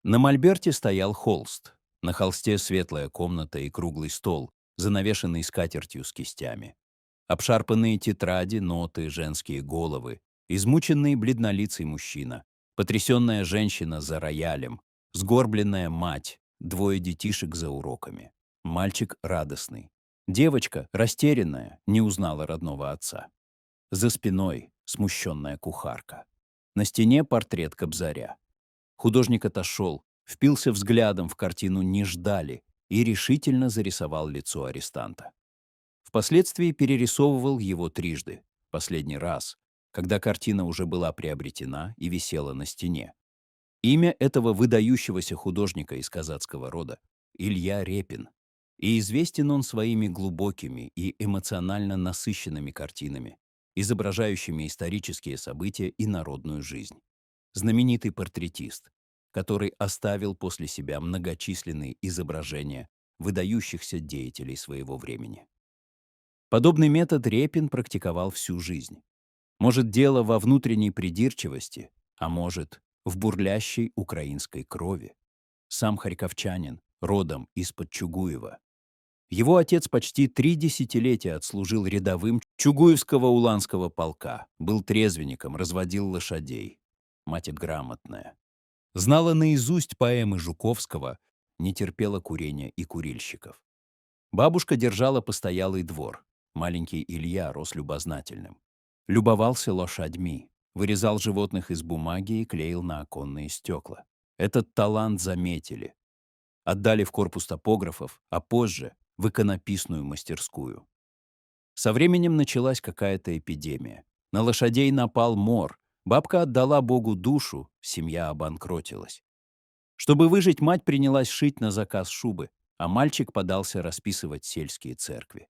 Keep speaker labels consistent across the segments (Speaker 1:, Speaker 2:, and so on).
Speaker 1: На мольберте стоял холст. На холсте светлая комната и круглый стол, занавешенный скатертью с кистями. Обшарпанные тетради, ноты, женские головы, измученный бледнолицый мужчина, потрясенная женщина за роялем, сгорбленная мать, двое детишек за уроками. Мальчик радостный. Девочка, растерянная, не узнала родного отца. За спиной смущенная кухарка. На стене портрет Кобзаря. Художник отошел, впился взглядом в картину «Не ждали» и решительно зарисовал лицо арестанта. Впоследствии перерисовывал его трижды. Последний раз, когда картина уже была приобретена и висела на стене. Имя этого выдающегося художника из казацкого рода — Илья Репин. И известен он своими глубокими и эмоционально насыщенными картинами, изображающими исторические события и народную жизнь. Знаменитый портретист, который оставил после себя многочисленные изображения выдающихся деятелей своего времени. Подобный метод Репин практиковал всю жизнь. Может, дело во внутренней придирчивости, а может, в бурлящей украинской крови. Сам харьковчанин, родом из-под Чугуева. Его отец почти 3 десятилетия отслужил рядовым Чугуевского уланского полка, был трезвенником, разводил лошадей. Мать грамотная. Знала наизусть поэмы Жуковского, не терпела курения и курильщиков. Бабушка держала постоялый двор. Маленький Илья рос любознательным. Любовался лошадьми, вырезал животных из бумаги и клеил на оконные стекла. Этот талант заметили. Отдали в корпус топографов, а позже — в иконописную мастерскую. Со временем началась какая-то эпидемия. На лошадей напал мор. Бабка отдала Богу душу, семья обанкротилась. Чтобы выжить, мать принялась шить на заказ шубы, а мальчик подался расписывать сельские церкви.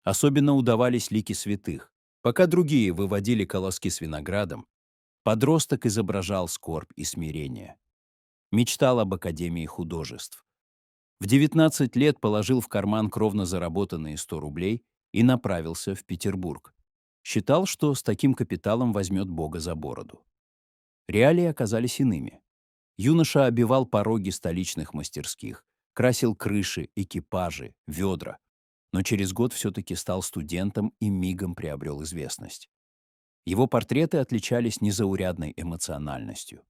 Speaker 1: Особенно удавались лики святых. Пока другие выводили колоски с виноградом, подросток изображал скорбь и смирение. Мечтал об Академии художеств. В 19 лет положил в карман кровно заработанные 100 рублей и направился в Петербург. Считал, что с таким капиталом возьмет Бога за бороду. Реалии оказались иными. Юноша обивал пороги столичных мастерских, красил крыши, экипажи, ведра, но через год все-таки стал студентом и мигом приобрел известность. Его портреты отличались незаурядной эмоциональностью.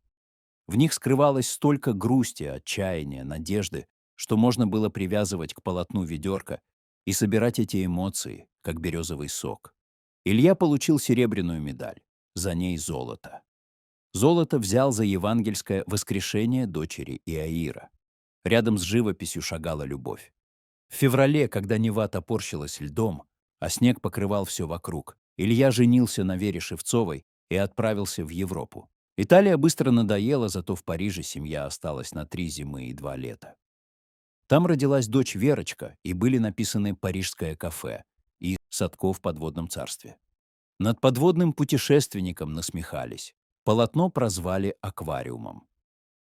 Speaker 1: В них скрывалось столько грусти, отчаяния, надежды, что можно было привязывать к полотну ведерко и собирать эти эмоции, как березовый сок. Илья получил серебряную медаль, за ней золото. Золото взял за евангельское воскрешение дочери Иаира. Рядом с живописью шагала любовь. В феврале, когда Нева топорщилась льдом, а снег покрывал все вокруг, Илья женился на Вере Шевцовой и отправился в Европу. Италия быстро надоела, зато в Париже семья осталась на 3 зимы и 2 лета. Там родилась дочь Верочка, и были написаны «Парижское кафе» и «Садко в подводном царстве». Над подводным путешественником насмехались. Полотно прозвали аквариумом.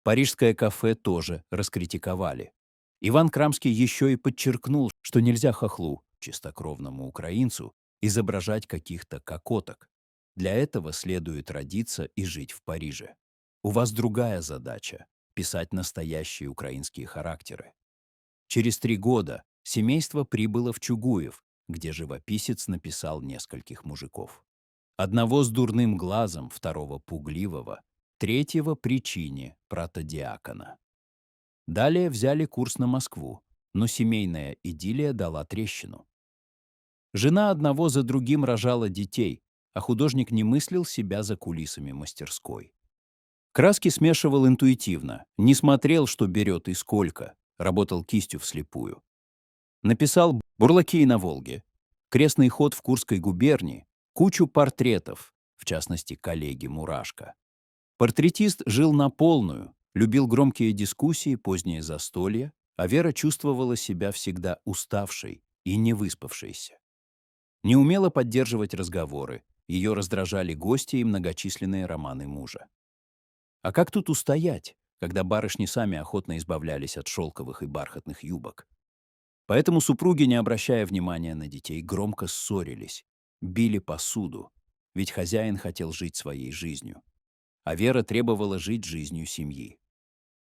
Speaker 1: Парижское кафе тоже раскритиковали. Иван Крамский еще и подчеркнул, что нельзя хохлу, чистокровному украинцу, изображать каких-то кокоток. Для этого следует родиться и жить в Париже. У вас другая задача — писать настоящие украинские характеры. Через 3 года семейство прибыло в Чугуев, где живописец написал нескольких мужиков. Одного с дурным глазом, второго пугливого, третьего причине протодиакона. Далее взяли курс на Москву, но семейная идиллия дала трещину. Жена одного за другим рожала детей, а художник не мыслил себя за кулисами мастерской. Краски смешивал интуитивно, не смотрел, что берет и сколько, работал кистью вслепую. Написал «Бурлаки на Волге», «Крестный ход в Курской губернии», кучу портретов, в частности, коллеги Мурашко. Портретист жил на полную, любил громкие дискуссии, позднее застолья, а Вера чувствовала себя всегда уставшей и невыспавшейся. Не умела поддерживать разговоры, ее раздражали гости и многочисленные романы мужа. А как тут устоять, когда барышни сами охотно избавлялись от шелковых и бархатных юбок? Поэтому супруги, не обращая внимания на детей, громко ссорились, били посуду, ведь хозяин хотел жить своей жизнью, а Вера требовала жить жизнью семьи.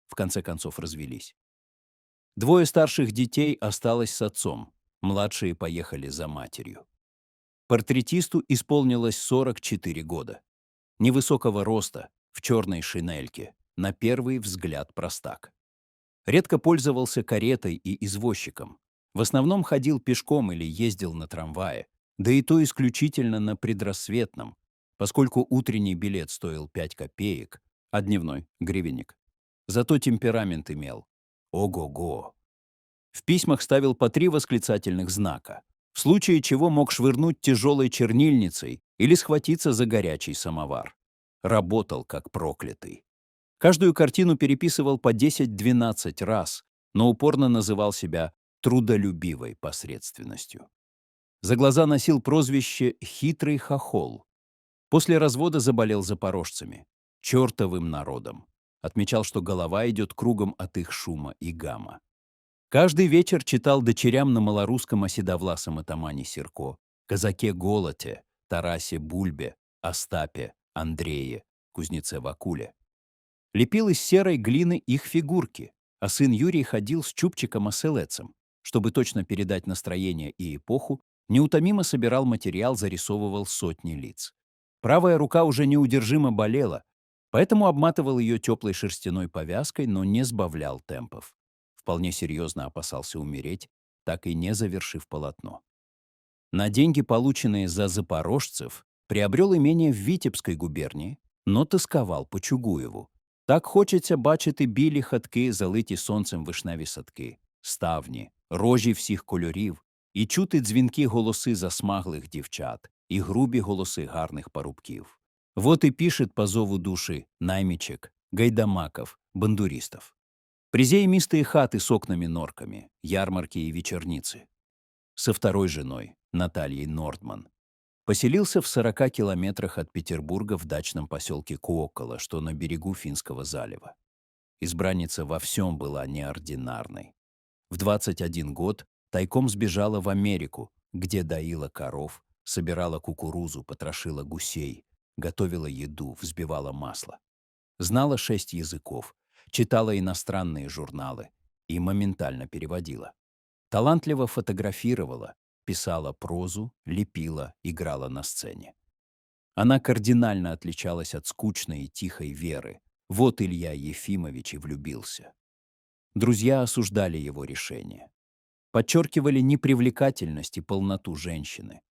Speaker 1: В конце концов развелись. Двое старших детей осталось с отцом, младшие поехали за матерью. Портретисту исполнилось 44 года. Невысокого роста, в черной шинельке, на первый взгляд простак. Редко пользовался каретой и извозчиком. В основном ходил пешком или ездил на трамвае, да и то исключительно на предрассветном, поскольку утренний билет стоил 5 копеек, а дневной — гривенник. Зато темперамент имел. Ого-го! В письмах ставил по 3 восклицательных знака, в случае чего мог швырнуть тяжелой чернильницей или схватиться за горячий самовар. Работал как проклятый. Каждую картину переписывал по 10-12 раз, но упорно называл себя трудолюбивой посредственностью. За глаза носил прозвище «хитрый хохол». После развода заболел запорожцами, чертовым народом. Отмечал, что голова идет кругом от их шума и гамма. Каждый вечер читал дочерям на малорусском о седовласом атамане Сирко, казаке Голоте, Тарасе Бульбе, Остапе, Андрее, кузнеце Вакуле. Лепил из серой глины их фигурки, а сын Юрий ходил с чубчиком-оселедцем. Чтобы точно передать настроение и эпоху, неутомимо собирал материал, зарисовывал сотни лиц. Правая рука уже неудержимо болела, поэтому обматывал ее теплой шерстяной повязкой, но не сбавлял темпов. Вполне серьезно опасался умереть, так и не завершив полотно. На деньги, полученные за запорожцев, приобрел имение в Витебской губернии, но тосковал по Чугуеву. Так хочеться бачити білі хатки, залиті сонцем вишневі садки, ставні, рожі всіх кольорів, і чути дзвінкі голоси засмаглих дівчат, і грубі голоси гарних парубків. Вот и пишет по зову души наймичек, гайдамаков, бандуристов. Приземистые хаты с окнами-норками, ярмарки и вечерницы. Со второй женой, Натальей Нордман, поселился в 40 километрах от Петербурга в дачном поселке Куокола, что на берегу Финского залива. Избранница во всем была неординарной. В 21 год тайком сбежала в Америку, где доила коров, собирала кукурузу, потрошила гусей, готовила еду, взбивала масло. Знала 6 языков, читала иностранные журналы и моментально переводила. Талантливо фотографировала, писала прозу, лепила, играла на сцене. Она кардинально отличалась от скучной и тихой Веры. Вот Илья Ефимович и влюбился. Друзья осуждали его решение. Подчеркивали непривлекательность и полноту женщины.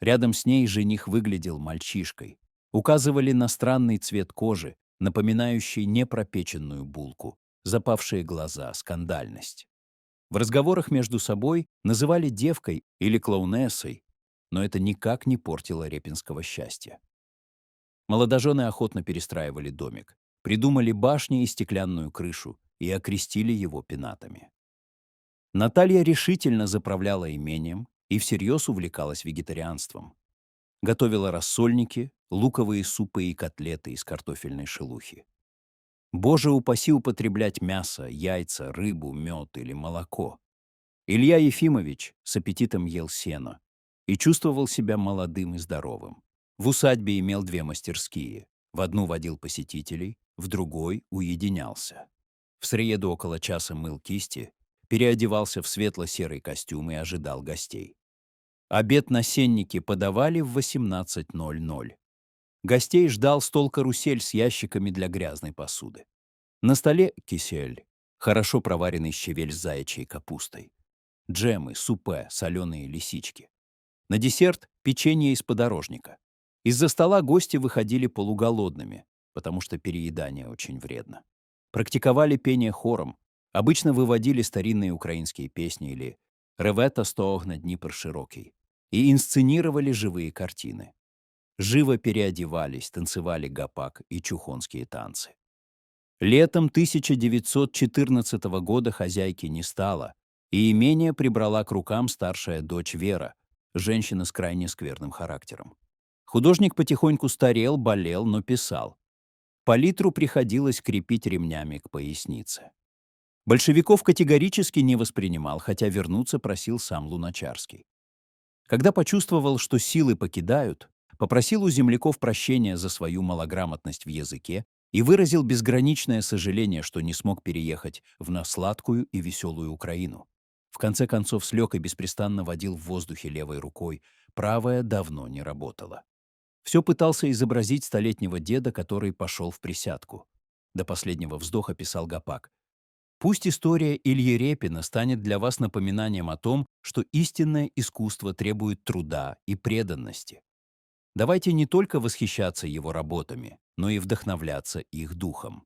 Speaker 1: Рядом с ней жених выглядел мальчишкой. Указывали на странный цвет кожи, напоминающий непропеченную булку, запавшие глаза, скандальность. В разговорах между собой называли девкой или клоунессой, но это никак не портило репинского счастья. Молодожены охотно перестраивали домик, придумали башни и стеклянную крышу и окрестили его пенатами. Наталья решительно заправляла имением и всерьез увлекалась вегетарианством. Готовила рассольники, луковые супы и котлеты из картофельной шелухи. Боже упаси употреблять мясо, яйца, рыбу, мед или молоко. Илья Ефимович с аппетитом ел сено и чувствовал себя молодым и здоровым. В усадьбе имел 2 мастерские. В одну водил посетителей, в другой уединялся. В среду около часа мыл кисти, переодевался в светло-серый костюм и ожидал гостей. Обед на сеннике подавали в 18:00. Гостей ждал стол-карусель с ящиками для грязной посуды. На столе кисель, хорошо проваренный щавель с заячьей капустой. Джемы, супе, соленые лисички. На десерт — печенье из подорожника. Из-за стола гости выходили полуголодными, потому что переедание очень вредно. Практиковали пение хором, обычно выводили старинные украинские песни или «Ревета стогна Дніпр широкий» и инсценировали живые картины. Живо переодевались, танцевали гопак и чухонские танцы. Летом 1914 года хозяйки не стало, и имение прибрала к рукам старшая дочь Вера, женщина с крайне скверным характером. Художник потихоньку старел, болел, но писал. Палитру приходилось крепить ремнями к пояснице. Большевиков категорически не воспринимал, хотя вернуться просил сам Луначарский. Когда почувствовал, что силы покидают, попросил у земляков прощения за свою малограмотность в языке и выразил безграничное сожаление, что не смог переехать в на сладкую и веселую Украину. В конце концов слег и беспрестанно водил в воздухе левой рукой, правая давно не работала. Все пытался изобразить столетнего деда, который пошел в присядку. До последнего вздоха писал Гапак. Пусть история Ильи Репина станет для вас напоминанием о том, что истинное искусство требует труда и преданности. Давайте не только восхищаться его работами, но и вдохновляться их духом.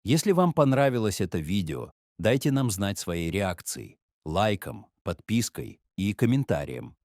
Speaker 1: Если вам понравилось это видео, дайте нам знать своей реакцией, лайком, подпиской и комментарием.